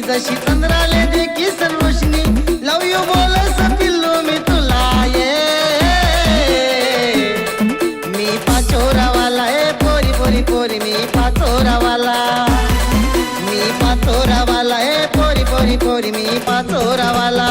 जशी चंद्राले देखी सन रोशनी लव यू बोल पिल्लू मी तुला ये मी पाचोरावाला ए पोरी पोरी पोरी मी पाचोरावाला मी पाचोरावाला ए पोरी पोरी पोरी मी पाचोरावाला